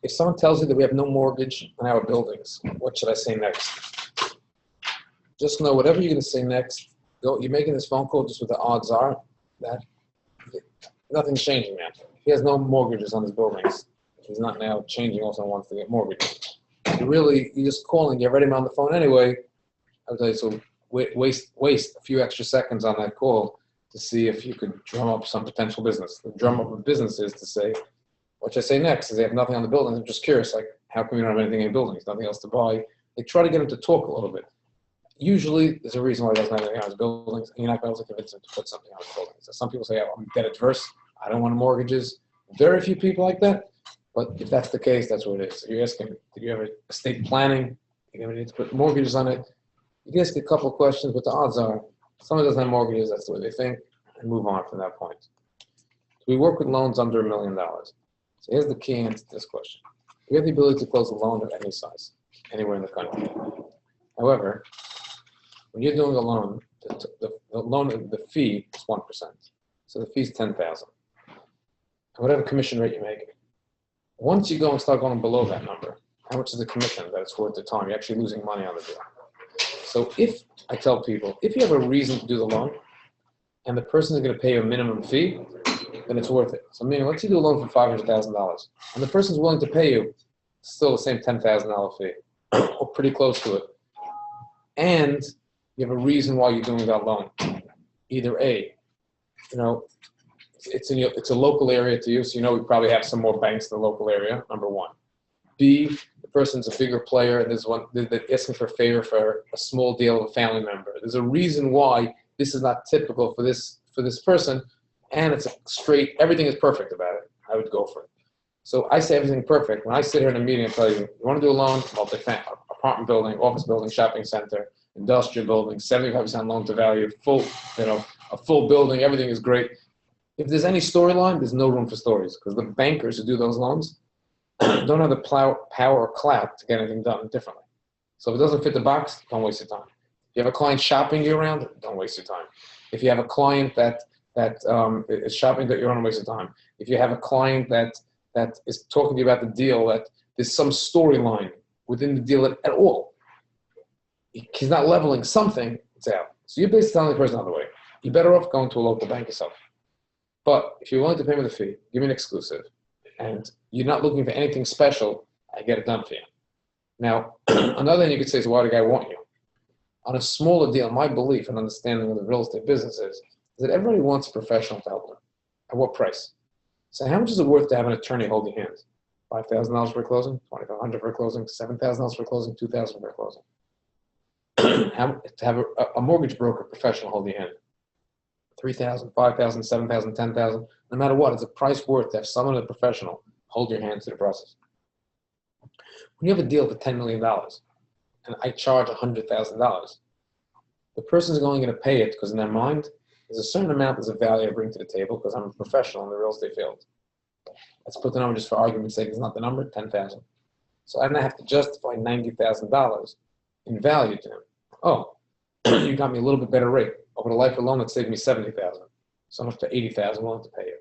If someone tells you that we have no mortgage on our buildings, what should I say next? Just know whatever you're going to say next, you're making this phone call just what the odds are that nothing's changing now. He has no mortgages on his buildings. He's not now changing also wants to get mortgages. You're just calling, get ready on the phone anyway. I would tell you, so waste a few extra seconds on that call to see if you could drum up some potential business. The drum up of business is to say, what should I say next? Is they have nothing on the buildings. I'm just curious, like, how come you don't have anything in the buildings? Nothing else to buy? They try to get him to talk a little bit. Usually, there's a reason why he doesn't have anything on his buildings, and you're not going to be able to convince him to put something on his buildings. So some people say, oh, I'm debt adverse. I don't want mortgages. Very few people like that. But if that's the case, that's what it is. You're asking, did you have estate planning? You're going to need to put mortgages on it. You can ask a couple of questions, but the odds are someone doesn't have mortgages, that's the way they think, and move on from that point. So we work with loans under $1 million. So here's the key answer to this question. We have the ability to close a loan of any size, anywhere in the country. However, when you're doing a loan, the fee is 1%. So the fee is $10,000. And whatever commission rate you make, once you go and start going below that number, how much is the commission that it's worth the time? You're actually losing money on the deal. So if I tell people, if you have a reason to do the loan and the person is going to pay you a minimum fee, then it's worth it. So meaning, let's say you do a loan for $500,000 and the person is willing to pay you still the same $10,000 fee or pretty close to it. And you have a reason why you're doing that loan. Either A, it's a local area to you, so we probably have some more banks in the local area, number one. B, the person's a bigger player and they're asking for a favor for a small deal of a family member. There's a reason why this is not typical for this person, and it's everything is perfect about it. I would go for it. So I say everything perfect. When I sit here in a meeting and tell you want to do a loan, multi-family, apartment building, office building, shopping center, industrial building, 75% loan to value, a full building, everything is great. If there's any storyline, there's no room for stories because the bankers who do those loans don't have the power or clout to get anything done differently. So if it doesn't fit the box, don't waste your time. If you have a client shopping you around, don't waste your time. If you have a client that is shopping that you're on, waste your time. If you have a client that is talking to you about the deal, that there's some storyline within the deal at all, he's not leveling something, it's out. So you're basically telling the person another way. You're better off going to a local bank yourself. But if you're willing to pay me the fee, give me an exclusive, and you're not looking for anything special, I get it done for you. Now, another thing you could say is, why the guy want you? On a smaller deal, my belief and understanding of the real estate business is that everybody wants a professional to help them. At what price? So how much is it worth to have an attorney hold your hand? $5,000 for a closing, $2,500 for a closing, $7,000 for a closing, $2,000 for a closing. To have a mortgage broker professional hold your hand. $3,000, $5,000, $7,000, $10,000, no matter what, it's a price worth to have someone, a professional, hold your hand to the process. When you have a deal for $10 million and I charge $100,000, the person's only going to pay it because in their mind, there's a certain amount there's a value I bring to the table because I'm a professional in the real estate field. Let's put the number just for argument's sake, it's not the number, $10,000. So I'm going to have to justify $90,000 in value to him. Oh, you got me a little bit better rate. Over the life of loan, it saved me $70,000. So I'm up to $80,000 willing to pay you.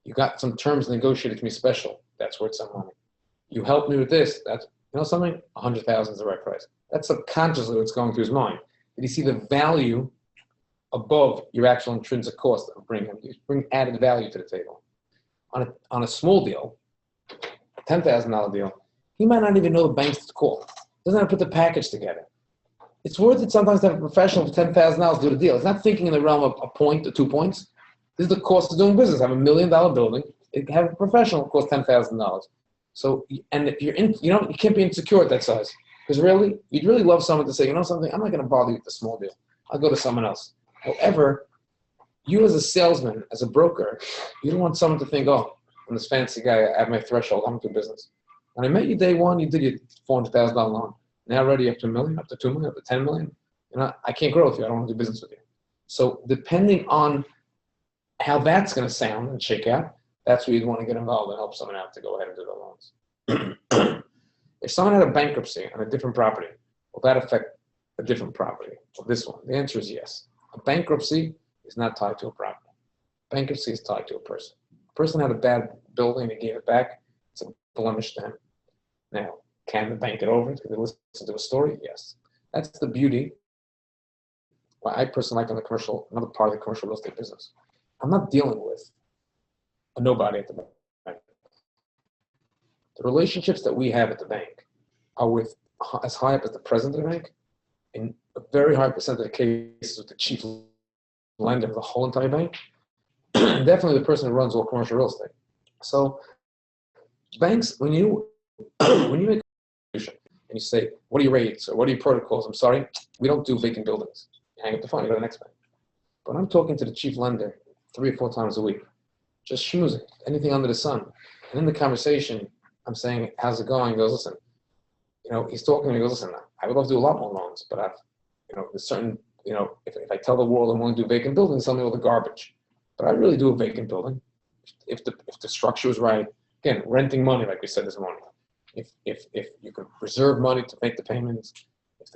You got some terms negotiated to me special. That's worth some money. You helped me with this. That's, something? $100,000 is the right price. That's subconsciously what's going through his mind. Did he see the value above your actual intrinsic cost of bringing him? You bring added value to the table. On a small deal, a $10,000 deal, he might not even know the banks to call. Doesn't have to put the package together. It's worth it sometimes to have a professional for $10,000 do the deal. It's not thinking in the realm of a point or 2 points. This is the cost of doing business. I have $1 million building. Have a professional cost $10,000. So, and if you're in, you can't be insecure at that size. Because really, you'd really love someone to say, something, I'm not going to bother you with the small deal. I'll go to someone else. However, you as a salesman, as a broker, you don't want someone to think, oh, I'm this fancy guy. I have my threshold. I'm into business. When I met you day one, you did your $400,000 loan. Now already up to $1 million, up to $2 million, up to $10 million. I can't grow with you. I don't want to do business with you. So depending on how that's going to sound and shake out, that's where you'd want to get involved and help someone out to go ahead and do the loans. If someone had a bankruptcy on a different property, will that affect a different property? Well, this one, the answer is yes. A bankruptcy is not tied to a property. Bankruptcy is tied to a person. A person had a bad building, they gave it back. It's a blemish to him. Now, can the bank get over it? Can they listen to a story? Yes. That's the beauty. What I personally like on the commercial, another part of the commercial real estate business. I'm not dealing with a nobody at the bank. The relationships that we have at the bank are with as high up as the president of the bank, in a very high percentage of cases with the chief lender of the whole entire bank, and definitely the person who runs all commercial real estate. So banks, when you make a solution and you say, what are your rates or what are your protocols? I'm sorry, we don't do vacant buildings. You hang up the phone, you go to the next bank. But I'm talking to the chief lender 3 or 4 times a week, just schmoozing, anything under the sun. And in the conversation, I'm saying, how's it going? He goes, listen, he's talking to me, he goes, listen, I would love to do a lot more loans, but there's certain, if I tell the world I'm willing to do vacant buildings, tell me all the garbage. But I really do a vacant building. If the structure is right, again, renting money, like we said this morning. If you can reserve money to make the payments, if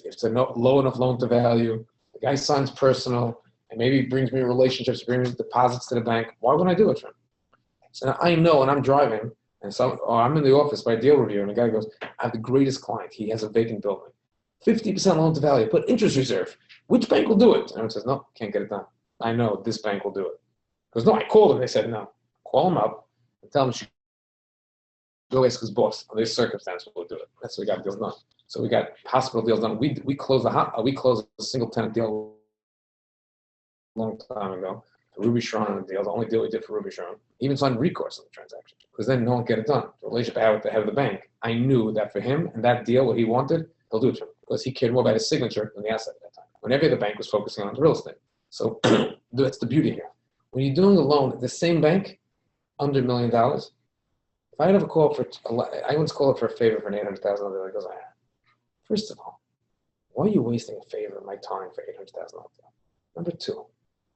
it's a low enough loan to value, the guy signs personal, and maybe brings me relationships, brings me deposits to the bank, why wouldn't I do it for him? So I know when I'm driving, or I'm in the office by deal review, and the guy goes, I have the greatest client. He has a vacant building. 50% loan to value, put interest reserve. Which bank will do it? And everyone says, no, can't get it done. I know this bank will do it. He goes, no, I called them. They said, no. Call him up and tell him she go ask his boss on this circumstance we'll do it. That's what we got deals done. So we got hospital deals done. We closed a single tenant deal a long time ago. The Ruby Sharon deal, the only deal we did for Ruby Sharon. Even signed recourse on the transaction because then no one get it done. The relationship I had with the head of the bank, I knew that for him and that deal, what he wanted, he'll do it for him because he cared more about his signature than the asset at that time. When every other bank was focusing on the real estate. So that's the beauty here. When you're doing a loan, the same bank, under $1 million, if I have a call I once called it for a favor for an $800,000 deal, he goes, first of all, why are you wasting a favor of my time for $800,000? Number two,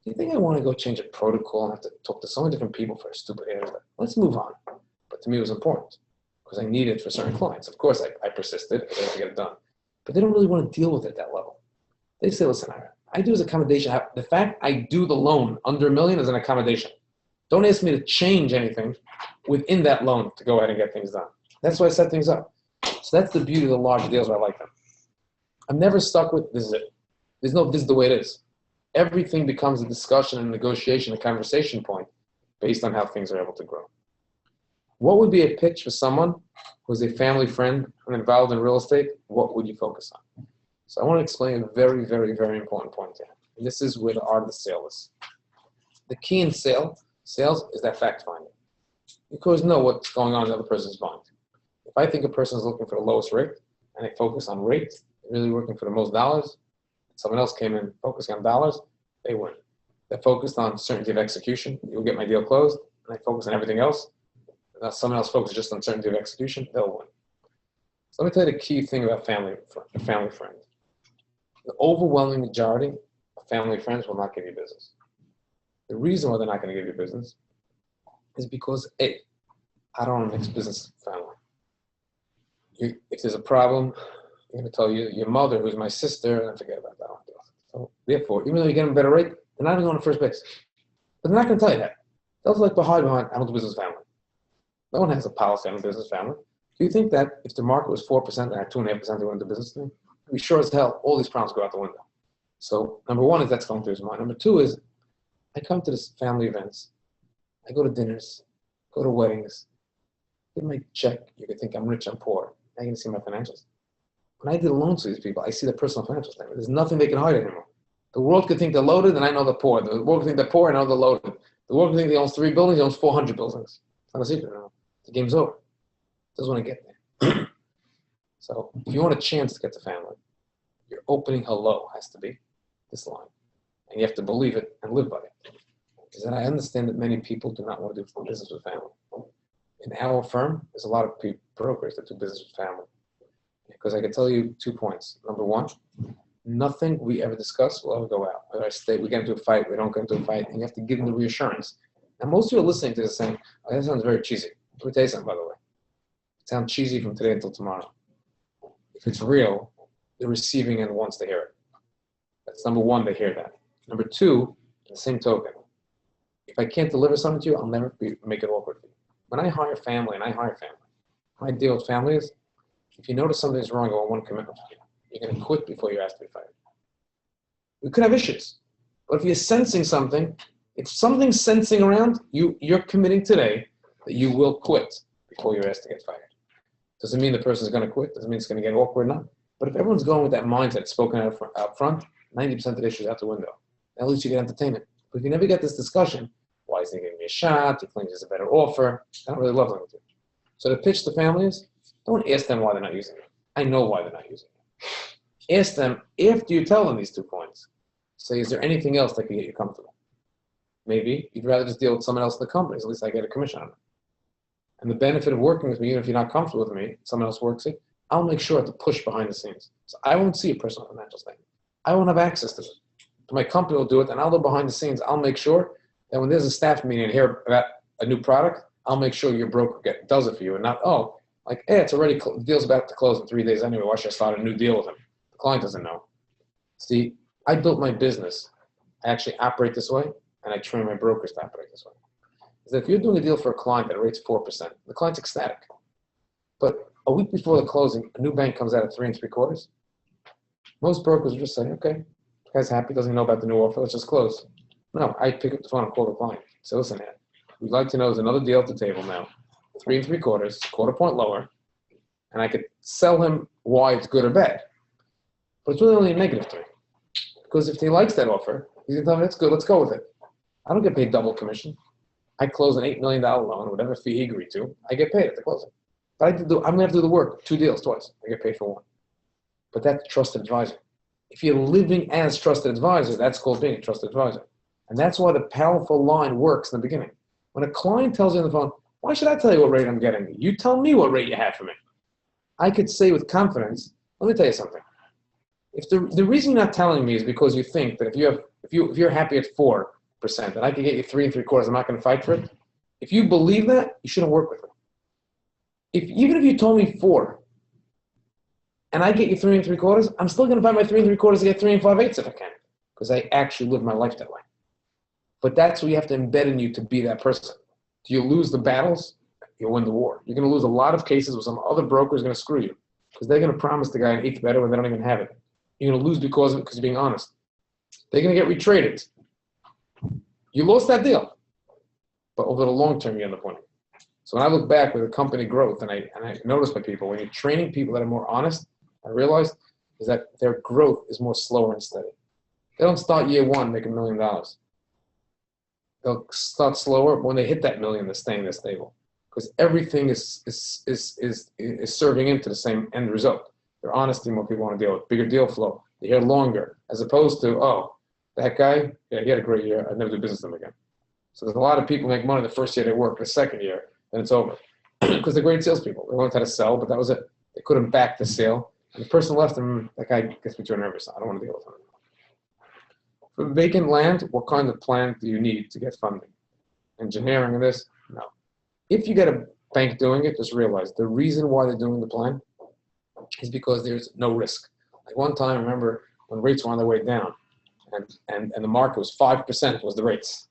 do you think I want to go change a protocol and have to talk to so many different people for a stupid $800,000? Let's move on. But to me, it was important because I need it for certain clients. Of course, I persisted. I didn't get it done. But they don't really want to deal with it at that level. They say, listen, I do as accommodation. The fact I do the loan under $1 million is an accommodation. Don't ask me to change anything within that loan to go ahead and get things done. That's why I set things up. So that's the beauty of the large deals where I like them. I'm never stuck with this is it. This is the way it is. Everything becomes a discussion and negotiation, a conversation point based on how things are able to grow. What would be a pitch for someone who's a family friend and involved in real estate? What would you focus on? So I want to explain a very, very, very important point here. And this is where the art of the sale is. The key in sales is that fact finding. You always know what's going on in the other person's mind. If I think a person is looking for the lowest rate and they focus on rate, they're really working for the most dollars, someone else came in focusing on dollars, they win. They're focused on certainty of execution, you'll get my deal closed, and they focus on everything else. Now someone else focuses just on certainty of execution, they'll win. So let me tell you the key thing about family friends. The overwhelming majority of family friends will not give you business. The reason why they're not going to give you business is because, A, I don't want to mix business with family. If there's a problem, I'm going to tell you, your mother, who's my sister, and forget about that one. So therefore, even though you get them a better rate, they're not even going to first base. But they're not going to tell you that. They'll like behind, I don't do business family. No one has a policy on a business family. Do you think that if the market was 4% and at 2.5% they went into business thing? Be sure as hell, all these problems go out the window. So number one is that's going through his mind. Number two is I come to this family events. I go to dinners, go to weddings. Get my check. You could think I'm rich, I'm poor. I can see my financials. When I did loans to these people, I see their personal financial statement. There's nothing they can hide anymore. The world could think they're loaded, and I know they're poor. The world could think they're poor, and I know they're loaded. The world could think they own 3 buildings, he owns 400 buildings. It's not a secret now. The game's over. Doesn't want to get there. So if you want a chance to get to family, your opening hello has to be this line. And you have to believe it and live by it. Because then I understand that many people do not want to do business with family. In our firm, there's a lot of brokers that do business with family. Because I can tell you 2 points. Number one, nothing we ever discuss will ever go out. Whether I stay, we get into a fight, we don't get into a fight, and you have to give them the reassurance. And most people listening to this saying, oh, that sounds very cheesy. Let me tell you something, by the way. It sounds cheesy from today until tomorrow. If it's real, the receiving end wants to hear it. That's number one, they hear that. Number two, the same token. If I can't deliver something to you, I'll never make it awkward for you. When I hire family, and I hire family, my deal with family is, if you notice something's wrong on one commitment, you're going to quit before you're asked to be fired. We could have issues, but if you're sensing something, if something's sensing around, you're committing today that you will quit before you're asked to get fired. Doesn't mean the person's going to quit. Doesn't mean it's going to get awkward enough. But if everyone's going with that mindset spoken out front, 90% of the issues out the window. At least you get entertainment. But if you never get this discussion, why isn't he giving me a shot? He claims it's a better offer. I don't really love them with you. So the pitch to families, don't ask them why they're not using it. I know why they're not using it. Ask them, after you tell them these 2 points, say, is there anything else that can get you comfortable? Maybe you'd rather just deal with someone else in the company. At least I get a commission on it. And the benefit of working with me, even if you're not comfortable with me, someone else works it, I'll make sure to push behind the scenes. So I won't see a personal financial statement. I won't have access to it. My company will do it, and I'll go behind the scenes. I'll make sure that when there's a staff meeting and hear about a new product, I'll make sure your broker does it for you, and not, it's already, the deal's about to close in 3 days anyway. Why should I start a new deal with him? The client doesn't know. See, I built my business. I actually operate this way, and I train my brokers to operate this way. Is that if you're doing a deal for a client that rates 4%, the client's ecstatic. But a week before the closing, a new bank comes out at 3 3/4. Most brokers will just say, okay, the guy's happy, doesn't know about the new offer, let's just close. No, I pick up the phone and call the client. So listen, Ed, we'd like to know there's another deal at the table now, 3 3/4, quarter point lower, and I could sell him why it's good or bad. But it's really only a -3. Because if he likes that offer, he's going to tell me, that's good, let's go with it. I don't get paid double commission. I close an $8 million loan, whatever fee he agreed to, I get paid at the closing. But I'm going to have to do the work, 2 deals twice. I get paid for 1. But that's trusted advisor. If you're living as trusted advisor, that's called being a trusted advisor. And that's why the powerful line works in the beginning. When a client tells you on the phone, why should I tell you what rate I'm getting? You tell me what rate you have for me. I could say with confidence, let me tell you something. If the reason you're not telling me is because you think that if you're happy at 4%, and I can get you 3 3/4, I'm not going to fight for it. If you believe that, you shouldn't work with me. Even if you told me 4, and I get you 3 3/4, I'm still going to fight my 3 3/4 to get 3 5/8 if I can, because I actually live my life that way. But that's what you have to embed in you to be that person. Do you lose the battles? You'll win the war. You're going to lose a lot of cases where some other broker is going to screw you, because they're going to promise the guy an 1/8 better when they don't even have it. You're going to lose because of it, because you're being honest. They're going to get retraded. You lost that deal, but over the long term, you end up winning. So when I look back with the company growth, and I notice by people, when you're training people that are more honest, I realized is that their growth is more slower and steady. They don't start year 1 making $1 million. They'll start slower. When they hit that million, they're staying there stable, because everything is serving into the same end result. Their honesty, more people want to deal with, bigger deal flow. They hear longer, as opposed to, that guy, yeah, he had a great year. I'd never do business with him again. So there's a lot of people make money the first year they work. The second year, then it's over. Because they're great salespeople. They learned how to sell, but that was it. They couldn't back the sale. And the person left them, that guy gets me too nervous. I don't want to deal with him. For vacant land, what kind of plan do you need to get funding? Engineering of this? No. If you get a bank doing it, just realize the reason why they're doing the plan is because there's no risk. Like one time, I remember when rates were on their way down, and the market was 5% was the rates,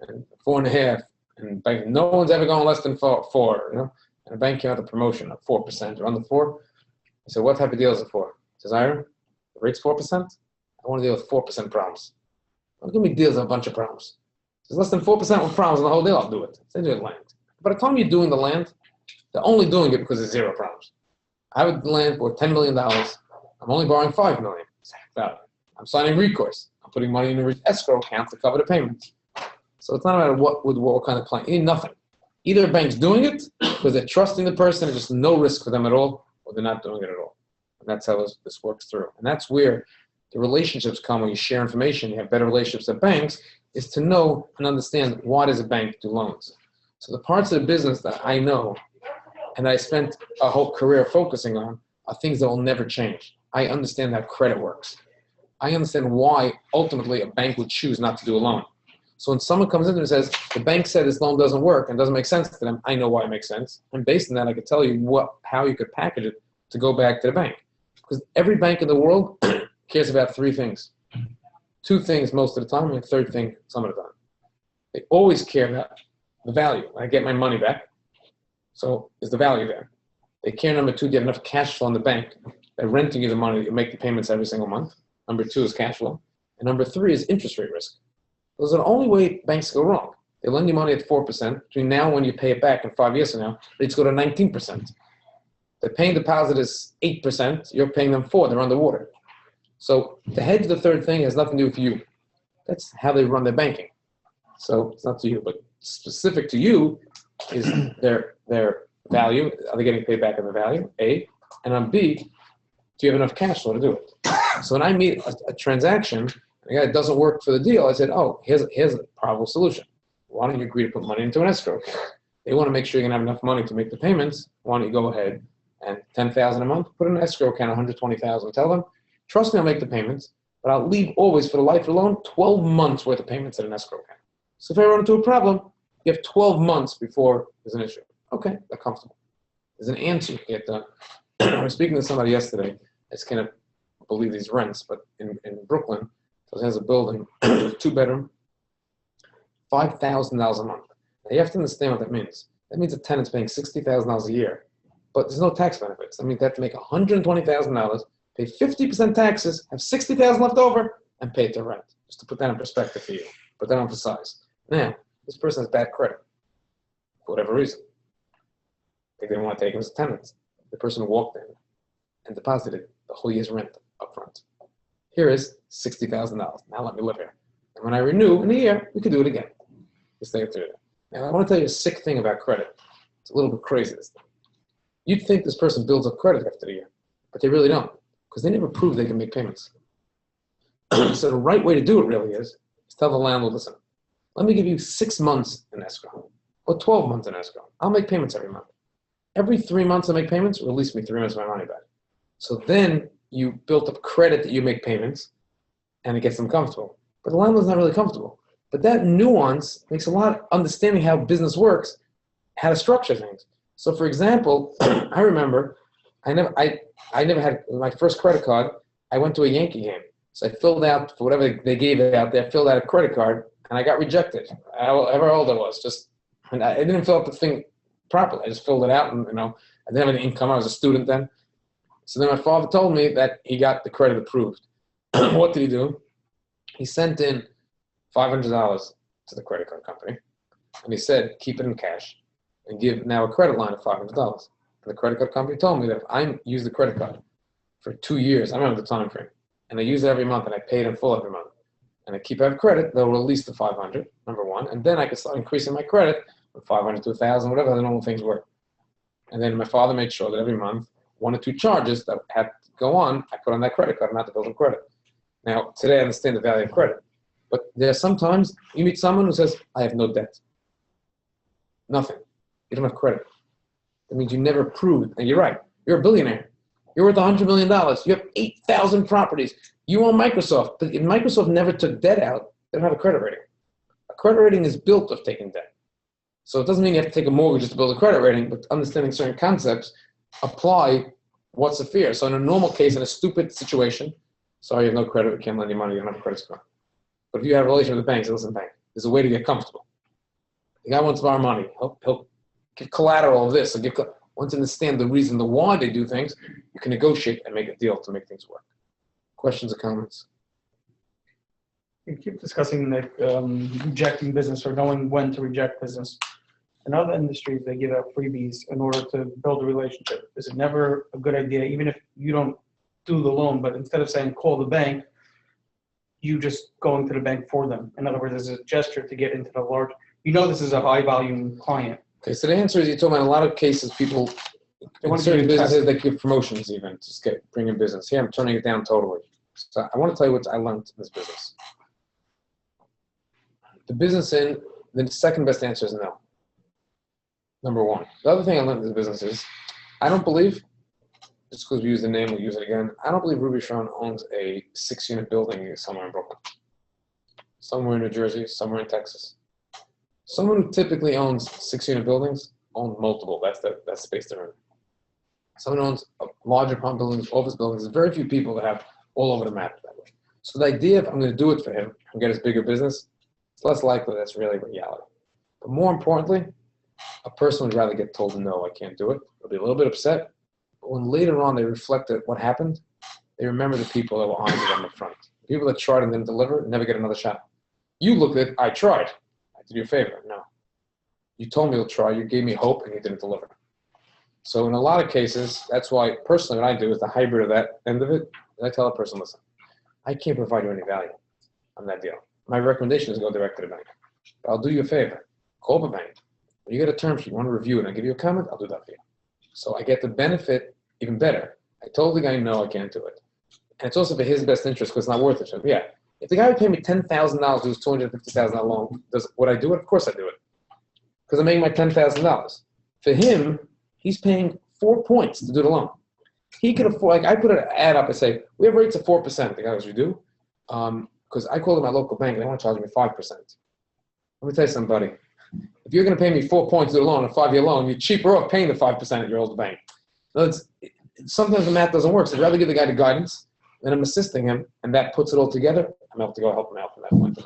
and 4.5%, and bank, no one's ever gone less than 4, And the bank came out with a promotion of 4% or under 4. I said, what type of deal is it for? He says, Ira, the rate's 4%. I want to deal with 4% problems. Don't give me deals with a bunch of problems. If there's less than 4% with problems in the whole deal, I'll do it. Send you land. By the time you're doing the land, they're only doing it because there's 0 problems. I would land for $10 million. I'm only borrowing $5 million. I'm signing recourse. I'm putting money in the escrow account to cover the payments. So it's not a matter what kind of plan. You need nothing. Either a bank's doing it because they're trusting the person, and just no risk for them at all, or they're not doing it at all. And that's how this works through. And that's where the relationships come when you share information. You have better relationships at banks, is to know and understand why does a bank do loans. So the parts of the business that I know and I spent a whole career focusing on are things that will never change. I understand how credit works. I understand why ultimately a bank would choose not to do a loan. So when someone comes in and says, the bank said this loan doesn't work and doesn't make sense to them, I know why it makes sense. And based on that, I could tell you how you could package it to go back to the bank. Because every bank in the world cares about 3 things. 2 things most of the time, and a 3rd thing some of the time. They always care about the value. I get my money back. So is the value there? They care, number two, do you have enough cash flow in the bank? They're renting you the money, you make the payments every single month. Number two is cash flow. And number three is interest rate risk. Those are the only way banks go wrong. They lend you money at 4%. Between now and when you pay it back in 5 years from now, rates go to 19%. The paying deposit is 8%. You're paying them 4%. They're underwater. So the hedge, the third thing, has nothing to do with you. That's how they run their banking. So it's not to you, but specific to you is their value. Are they getting paid back in the value? A. And on B, do you have enough cash flow to do it? So when I meet a transaction, the guy that doesn't work for the deal, I said, oh, here's a probable solution. Why don't you agree to put money into an escrow account? They want to make sure you're going to have enough money to make the payments. Why don't you go ahead and $10,000 a month, put in an escrow account, $120,000. Tell them, trust me, I'll make the payments, but I'll leave always for the life of the loan 12 months worth of payments in an escrow account. So if I run into a problem, you have 12 months before there's an issue. Okay, they're comfortable. There's an answer you get done. I was speaking to somebody yesterday. I just can't believe these rents, but in Brooklyn, it has a building, 2-bedroom, $5,000 a month. Now you have to understand what that means. That means a tenant's paying $60,000 a year, but there's no tax benefits. That means they have to make $120,000, pay 50% taxes, have $60,000 left over, and pay it to rent. Just to put that in perspective for you, put that on for size. Now, this person has bad credit, for whatever reason. They didn't want to take him as a tenant. The person walked in and deposited the whole year's rent up front. Here is $60,000. Now let me live here. And when I renew in a year, we could do it again. Just stay through it. Now I want to tell you a sick thing about credit. It's a little bit crazy, this thing. You'd think this person builds up credit after the year, but they really don't, because they never prove they can make payments. So the right way to do it really is tell the landlord, listen, let me give you 6 months in escrow, or 12 months in escrow. I'll make payments every month. Every 3 months I make payments, release me 3 months of my money back. So then you built up credit that you make payments, and it gets them comfortable. But the landlord's not really comfortable. But that nuance makes a lot of understanding how business works, how to structure things. So for example, I remember I never had my first credit card. I went to a Yankee game. So I filled out, for whatever they gave it out there, filled out a credit card, and I got rejected. However old I was, and I didn't fill out the thing properly. I just filled it out, and I didn't have any income. I was a student then. So then my father told me that he got the credit approved. What did he do? He sent in $500 to the credit card company, and he said, keep it in cash and give now a credit line of $500. And the credit card company told me that if I use the credit card for 2 years, I remember the time frame, and I use it every month and I pay it in full every month, and I keep out credit, they'll release the 500, number one, and then I can start increasing my credit from 500 to 1,000, whatever the normal things were. And then my father made sure that every month, 1 or 2 charges that had to go on, I put on that credit card, not to build up credit. Now, today I understand the value of credit, but there's sometimes you meet someone who says, I have no debt. Nothing. You don't have credit. That means you never proved, and you're right, you're a billionaire. You're worth $100 million. You have 8,000 properties. You own Microsoft, but if Microsoft never took debt out, they don't have a credit rating. A credit rating is built of taking debt. So it doesn't mean you have to take a mortgage just to build a credit rating, but understanding certain concepts apply what's the fear. So in a normal case, in a stupid situation, sorry, you have no credit, we can't lend you money, you don't have a credit score. But if you have a relation with the bank, say, listen, bank, there's a way to get comfortable. The guy wants to borrow money. He'll give collateral of this. Once you understand the reason, the why they do things, you can negotiate and make a deal to make things work. Questions or comments? You keep discussing like rejecting business or knowing when to reject business. In other industries, they give out freebies in order to build a relationship. Is it never a good idea, even if you don't do the loan, but instead of saying call the bank, you just going to the bank for them? In other words, there's a gesture to get into the large, this is a high volume client. Okay, so the answer is, you're talking about a lot of cases, people in certain businesses that give promotions even, just bring in business. Here, I'm turning it down totally. So I want to tell you what I learned in this business. The second best answer is no. Number one. The other thing I learned in this business is, I don't believe, just because we use the name, we'll use it again, I don't believe Ruby Sharon owns a 6-unit building somewhere in Brooklyn. Somewhere in New Jersey, somewhere in Texas. Someone who typically owns 6-unit buildings owns multiple. That's the space they're in. Someone who owns larger apartment buildings, office buildings, there's very few people that have all over the map that way. So the idea of I'm going to do it for him and get his bigger business, it's less likely that's really reality. But more importantly, a person would rather get told no, I can't do it. They'll be a little bit upset, But when later on they reflect at what happened, they remember the people that were honest with them up front. The people that tried and didn't deliver never get another shot. You looked at, I tried. I did you a favor. No. You told me to try. You gave me hope, and you didn't deliver. So in a lot of cases, that's why personally what I do is the hybrid of that end of it. I tell a person, listen, I can't provide you any value on that deal. My recommendation is go direct to the bank. But I'll do you a favor. Call the bank. When you get a term sheet, you want to review it, and I give you a comment, I'll do that for you. So I get the benefit even better. I told the guy, no, I can't do it. And it's also for his best interest because it's not worth it. So, yeah, if the guy would pay me $10,000 who's $250,000 loan, would I do it? Of course I do it. Because I'm making my $10,000. For him, he's paying 4 points to do the loan. He could afford, like I put an ad up and say, we have rates of 4%. The guy goes, you do? Because I called my local bank, they want to charge me 5%. Let me tell you something, buddy. If you're going to pay me 4 points to do the loan, a 5-year loan, you're cheaper off paying the 5% at your old bank. So sometimes the math doesn't work. So I'd rather give the guy the guidance, and I'm assisting him, and that puts it all together. I'm able to go help him out from that point.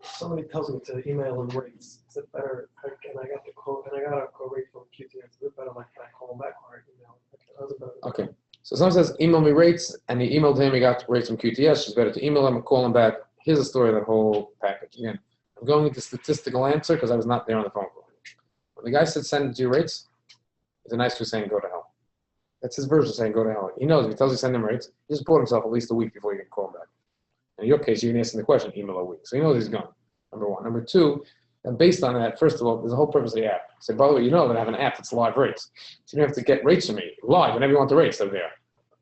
Somebody tells me to email them rates. Is it better? And I got the quote, and I got a quote rate from QTS. Is it better like I call them back or email? Okay. So someone says, email me rates, and he emailed him, he got rates from QTS. It's better to email him or call him back. Here's the story of that whole package. Again, I'm going into statistical answer because I was not there on the phone call. When the guy said send it to your rates, it's a nice way of saying go to hell. That's his version of saying go to hell. He knows if he tells you send him rates, he support himself at least a week before you can call him back. In your case, you can ask him the question, email a week. So he knows he's gone, number one. Number two, and based on that, first of all, there's a whole purpose of the app. So by the way, you know that I have an app that's live rates. So you don't have to get rates from me live whenever you want the rates, they're there.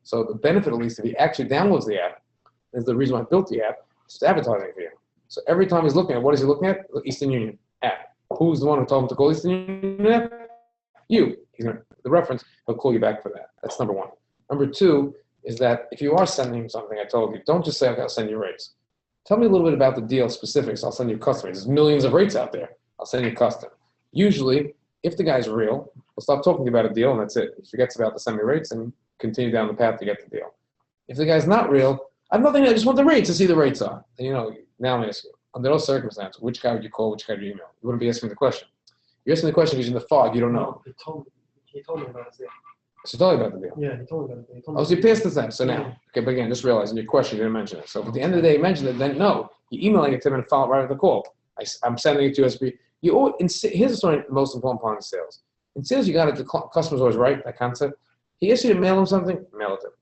So the benefit, at least, if he actually downloads the app, is the reason why I built the app, it's advertising for you. So every time he's looking at, what is he looking at? The Eastern Union app. Who's the one who told him to call Eastern Union app? You. The reference, he'll call you back for that. That's number one. Number two is that if you are sending him something, I told you, don't just say, okay, I'll send you rates. Tell me a little bit about the deal specifics. I'll send you customers. There's millions of rates out there. I'll send you custom. Usually, if the guy's real, we'll stop talking about a deal and that's it. He forgets about the send me rates and continue down the path to get the deal. If the guy's not real, I have nothing, I just want the rates to see the rates are. And now I'm asking you, under those circumstances, which guy would you call, which guy would you email? You wouldn't be asking the question. You're asking the question because you're in the fog, you don't know. He told me about his deal. So tell me about the deal. Yeah, he told me about it. Oh, so you passed the time. So now, okay, but again, just realize in your question you didn't mention it. So if at the end of the day you mentioned it, then no, you're emailing it to him and follow right with the call. I'm sending it to USB. Here's the story, the most important part of sales. In sales, you got it, the customer's always right, that concept. He asks you to mail him something, mail it to him.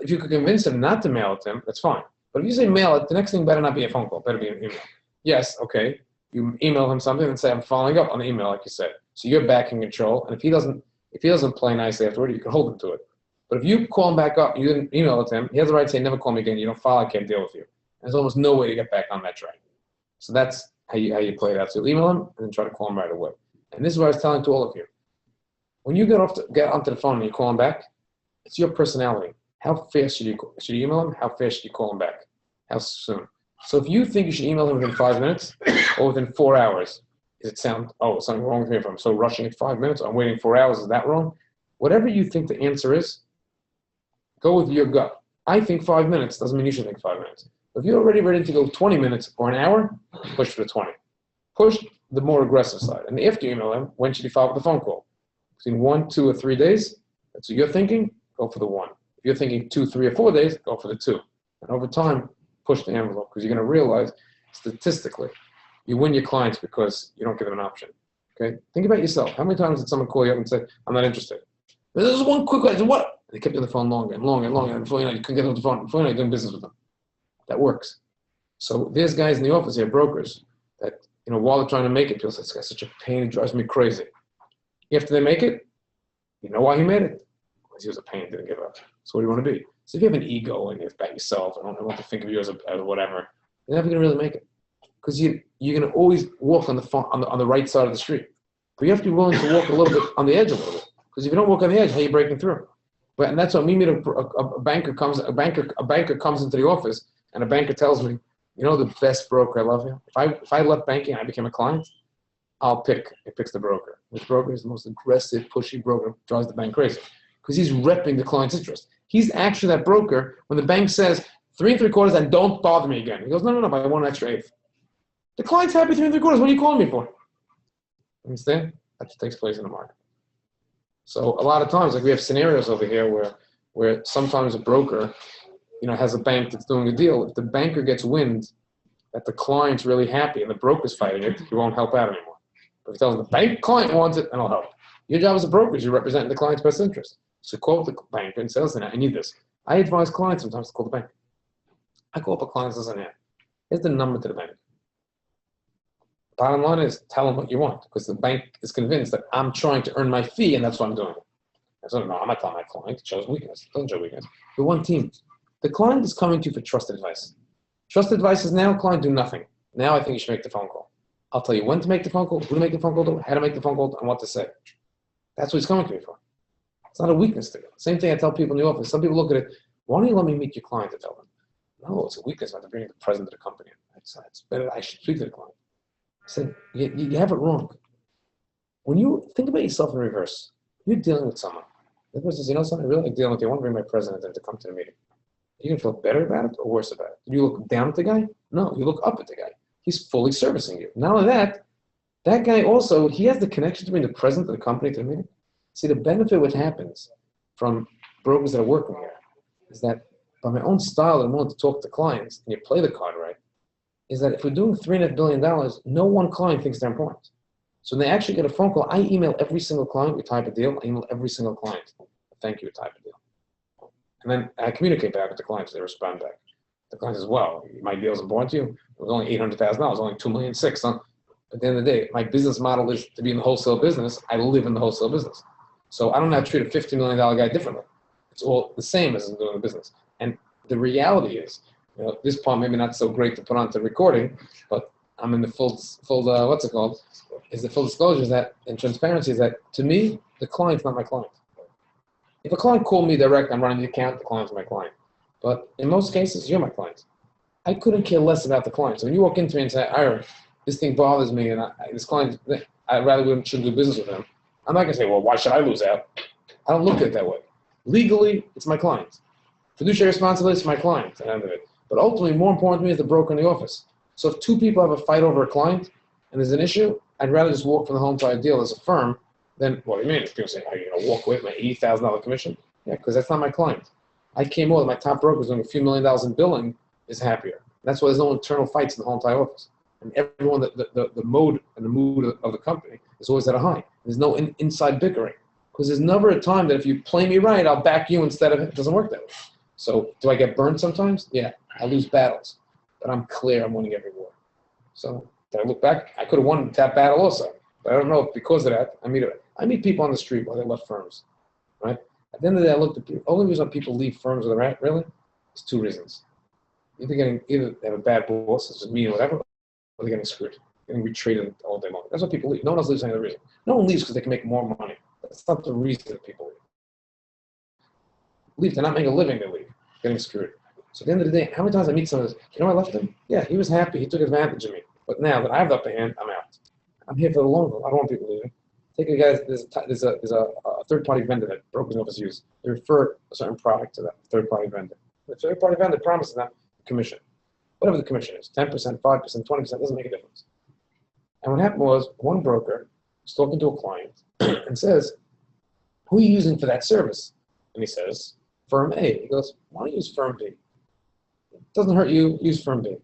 If you could convince him not to mail it to him, that's fine. But if you say mail it, the next thing better not be a phone call, better be an email. Yes, okay, you email him something and say, I'm following up on the email, like you said. So you're back in control, and if he doesn't play nicely afterward, you can hold him to it. But if you call him back up, you didn't email it to him, he has the right to say, never call me again, you don't follow, I can't deal with you. There's almost no way to get back on that track. So that's how you play it out. So email him and then try to call him right away. And this is what I was telling to all of you. When you get onto the phone and you call him back, it's your personality. How fast should you email him? How fast should you call him back? How soon? So if you think you should email him within 5 minutes or within 4 hours, does it sound, oh, something wrong with me if I'm so rushing at 5 minutes, I'm waiting 4 hours, is that wrong? Whatever you think the answer is, go with your gut. I think 5 minutes doesn't mean you should think 5 minutes. If you're already ready to go 20 minutes or an hour, push for the 20. Push the more aggressive side. And after you email him, when should you follow up with the phone call? Between 1, 2, or 3 days, that's what you're thinking, go for the 1. If you're thinking 2, 3, or 4 days, go for the 2. And over time, push the envelope because you're going to realize statistically you win your clients because you don't give them an option. Okay? Think about yourself. How many times did someone call you up and say, I'm not interested? But there's one quick question. What? They kept you on the phone longer and longer and longer. And before you know, you couldn't get them on the phone. Before you know, you're doing business with them. That works. So there's guys in the office here, brokers, that, while they're trying to make it, people say, this guy's such a pain, it drives me crazy. After they make it, you know why he made it? Because he was a pain, didn't give up. So what do you want to be? So if you have an ego and you're about yourself, I don't want to think of you as whatever, you're never going to really make it. Because you're going to always walk on the right side of the street. But you have to be willing to walk a little bit on the edge a little bit. Because if you don't walk on the edge, how are you breaking through? And that's why we meet a banker comes into the office and a banker tells me, the best broker, I love you. If I left banking and I became a client, it picks the broker. Which broker is the most aggressive, pushy broker, drives the bank crazy. Because he's repping the client's interest. He's actually that broker when the bank says 3 3/4 and don't bother me again. He goes, no, I want an extra 1/8. The client's happy 3 3/4. What are you calling me for? Understand? That's what takes place in the market. So a lot of times, like we have scenarios over here where sometimes a broker, has a bank that's doing a deal. If the banker gets wind that the client's really happy and the broker's fighting it, he won't help out anymore. But if he tells the bank client wants it, then I'll help. Your job as a broker is you're representing the client's best interest. So call the banker and say, listen, I need this. I advise clients sometimes to call the bank. I call up a client and say, listen, here's the number to the bank. Bottom line is tell them what you want, because the bank is convinced that I'm trying to earn my fee and that's what I'm doing. I said, no, I'm not telling my client. It shows weakness. It doesn't show weakness. We're one team. The client is coming to you for trusted advice. Trusted advice is now, client, do nothing. Now I think you should make the phone call. I'll tell you when to make the phone call, who to make the phone call to, how to make the phone call, and what to say. That's what he's coming to me for. It's not a weakness to you. Same thing I tell people in the office. Some people look at it, why don't you let me meet your client to tell them? No, it's a weakness not to bring the president of the company. It's better I should speak to the client. I said, you have it wrong. When you think about yourself in reverse, you're dealing with someone. The person says, something I really like dealing with you. I want to bring my president in to come to the meeting. You can feel better about it or worse about it. Do you look down at the guy? No, you look up at the guy. He's fully servicing you. Not only that, that guy also, he has the connection between the president of the company to the meeting. See, the benefit what happens from brokers that are working here is that by my own style and willing to talk to clients, and you play the card right, is that if we're doing $3.5 billion, no one client thinks they're important. So when they actually get a phone call, I email every single client, we type a deal, I email every single client. Thank you, type a deal. And then I communicate back with the clients, they respond back. The client says, well, my deal is important to you. It was only $800,000, only $2.6 million. Huh? At the end of the day, my business model is to be in the wholesale business. I live in the wholesale business. So I don't have to treat a $50 million guy differently. It's all the same as I'm doing the business. And the reality is, this part maybe not so great to put onto recording, but I'm in the full what's it called? Is the full disclosure is that, and transparency is that, to me, the client's not my client. If a client called me direct, I'm running the account, the client's my client. But in most cases, you're my client. I couldn't care less about the client. So when you walk into me and say, Ira, this thing bothers me, and this client, I'd rather we shouldn't do business with him, I'm not going to say, well, why should I lose out? I don't look at it that way. Legally, it's my client. Fiduciary responsibility is my client at the end of it. But ultimately, more important to me is the broker in the office. So if two people have a fight over a client and there's an issue, I'd rather just walk from the whole entire deal as a firm than, what do you mean? If people say, are you going to walk away from my $80,000 commission? Yeah, because that's not my client. I came over, my top broker is doing a few $1 million in billing, is happier. That's why there's no internal fights in the whole entire office. And everyone, the mode and the mood of the company is always at a high. There's no inside bickering. Because there's never a time that if you play me right, I'll back you instead of it. It doesn't work that way. So do I get burned sometimes? Yeah, I lose battles. But I'm clear I'm winning every war. So did I look back? I could have won that battle also. But I don't know if because of that, I meet people on the street while they left firms. Right? At the end of the day, I looked at people. The only reason people leave firms where they're at, really, is two reasons. Either they have a bad boss, it's just mean or whatever, or they're getting screwed, getting retreated all day long. That's why people leave. No one else leaves for any other reason. No one leaves because they can make more money. That's not the reason that people leave. They're not making a living, they leave, getting screwed. So at the end of the day, how many times I meet someone who says, I left him? Yeah, he was happy. He took advantage of me. But now that I have the upper hand, I'm out. I'm here for the long run. I don't want people leaving. Take a guy, there's a third-party vendor that brokers office use. They refer a certain product to that third-party vendor. The third-party vendor promises them commission. Whatever the commission is, 10%, 5%, 20%, doesn't make a difference. And what happened was one broker was talking to a client and says, who are you using for that service? And he says, firm A. He goes, why don't you use firm B? It doesn't hurt you, use firm B.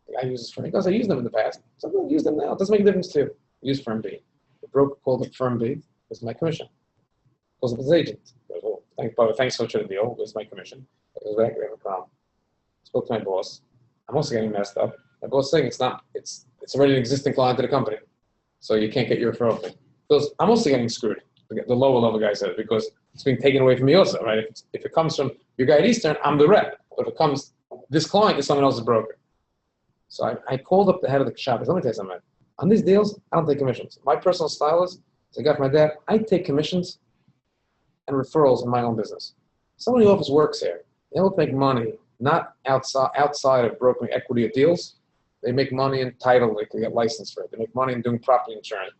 The guy uses firm B. He goes, I used them in the past. So I'm going to use them now. It doesn't make a difference to you. Use firm B. The broker called it firm B. This is my commission. Calls up his agent. Goes, well, thanks so much for the deal. This is my commission. I goes back, we have a problem. Spoke to my boss. I'm also getting messed up. My boss is saying it's already an existing client of the company. So you can't get your referral fee. Because I'm also getting screwed. The lower level guy said, because it's being taken away from me also, right? If it comes from your guy at Eastern, I'm the rep. But if it comes, this client is someone else's broker. So I called up the head of the shop. I said, let me tell you something. On these deals, I don't take commissions. My personal style is, as I got from my dad, I take commissions and referrals in my own business. Someone in the office works here. They don't make money, not outside of brokering equity of deals. They make money in title. They can get licensed for it. They make money in doing property insurance.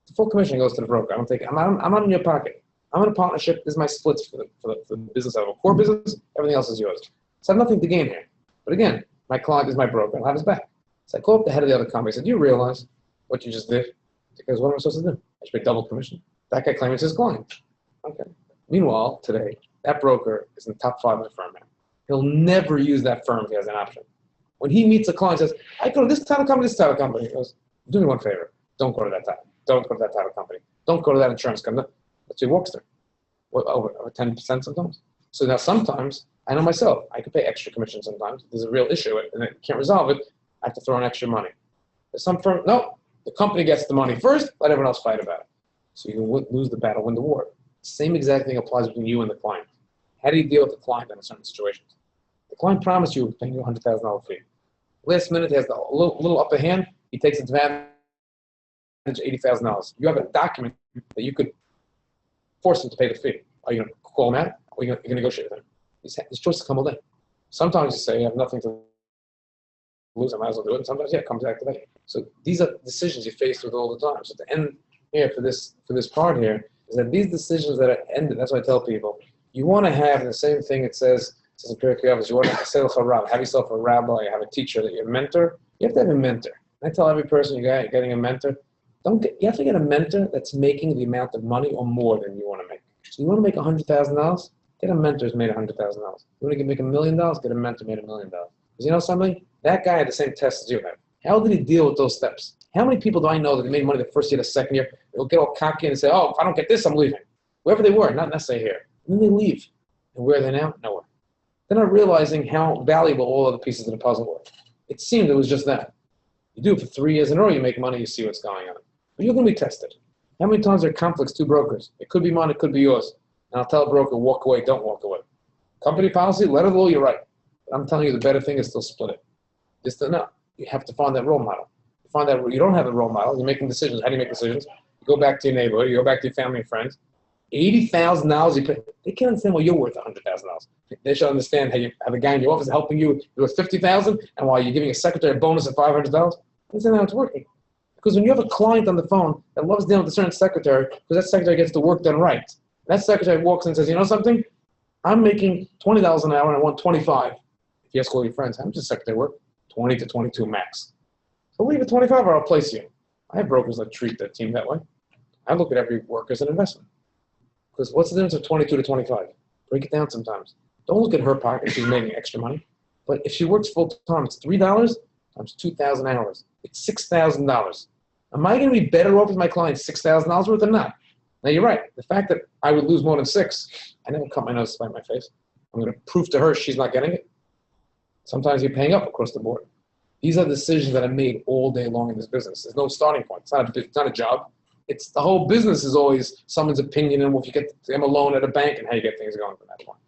The full commission goes to the broker. I'm not in your pocket. I'm in a partnership. This is my splits for the business. I have a core business. Everything else is yours. So I have nothing to gain here. But again, my client is my broker. I'll have his back. So I called up the head of the other company. I said, do you realize what you just did? Because what am I supposed to do? I should pay double commission. That guy claims it's his client. Okay. Meanwhile, today, that broker is in the top 5 of the firm now. He'll never use that firm if he has an option. When he meets a client, he says, I go to this title company, this title company. He goes, do me one favor. Don't go to that title. Don't go to that title company. Don't go to that insurance company. That's who he walks there. Over 10% sometimes. So now sometimes, I know myself, I could pay extra commission sometimes. If there's a real issue and I can't resolve it, I have to throw in extra money. There's some firm, no, the company gets the money first, let everyone else fight about it. So you can lose the battle, win the war. Same exact thing applies between you and the client. How do you deal with the client in certain situations? The client promised you paying you a $100,000 fee. Last minute, he has the little upper hand. He takes advantage of $80,000. You have a document that you could force him to pay the fee. Are you going to call him out? Or are you going to negotiate with him? His choice to come all day. Sometimes you say, you have nothing to lose, I might as well do it. And sometimes, yeah, it comes back today. So these are decisions you face with all the time. So the end here for this part here is that these decisions that are ended, that's what I tell people, you want to have the same thing it says in Pirkei Avos, you want to have yourself a rabbi, have a teacher, that you're a mentor. You have to have a mentor. I tell every person you're getting a mentor, you have to get a mentor that's making the amount of money or more than you want to make. So you want to make $100,000, get a mentor who's made $100,000. You want to make $1 million, get a mentor made $1 million. Because you know something? That guy had the same test as you have. How did he deal with those steps? How many people do I know that they made money the first year, the second year? They'll get all cocky and say, oh, if I don't get this, I'm leaving. Wherever they were, not necessarily here. And then they leave. And where are they now? Nowhere. They're not realizing how valuable all other pieces of the puzzle were. It seemed it was just that. You do it for 3 years in a row, you make money, you see what's going on. But you're going to be tested. How many times are conflicts, 2 brokers? It could be mine, it could be yours. And I'll tell a broker, walk away, don't walk away. Company policy, let it go, you're right. But I'm telling you, the better thing is still split it. Just to know. You have to find that role model. You don't have a role model, you're making decisions. How do you make decisions? You go back to your neighborhood, you go back to your family and friends. $80,000 you pay. They can't understand why you're worth $100,000. They should understand how you have a guy in your office helping you with $50,000, and while you're giving a secretary a bonus of $500. Understand how it's working. Because when you have a client on the phone that loves dealing with a certain secretary, because that secretary gets the work done right, that secretary walks in and says, you know something? I'm making $20 an hour and I want 25. If you ask all your friends, how much does secretary work? 20 to 22 max. So leave at 25 or I'll place you. I have brokers that treat their team that way. I look at every worker as an investment. Because what's the difference of 22 to 25? Break it down sometimes. Don't look at her pocket if she's making extra money. But if she works full time, it's $3 times 2,000 hours. It's $6,000. Am I going to be better off with my client $6,000 worth or not? Now you're right. The fact that I would lose more than 6, I never cut my nose to spite my face. I'm going to prove to her she's not getting it. Sometimes you're paying up across the board. These are decisions that are made all day long in this business. There's no starting point. It's not a job. It's the whole business is always someone's opinion and if you get them a loan at a bank and how you get things going from that point.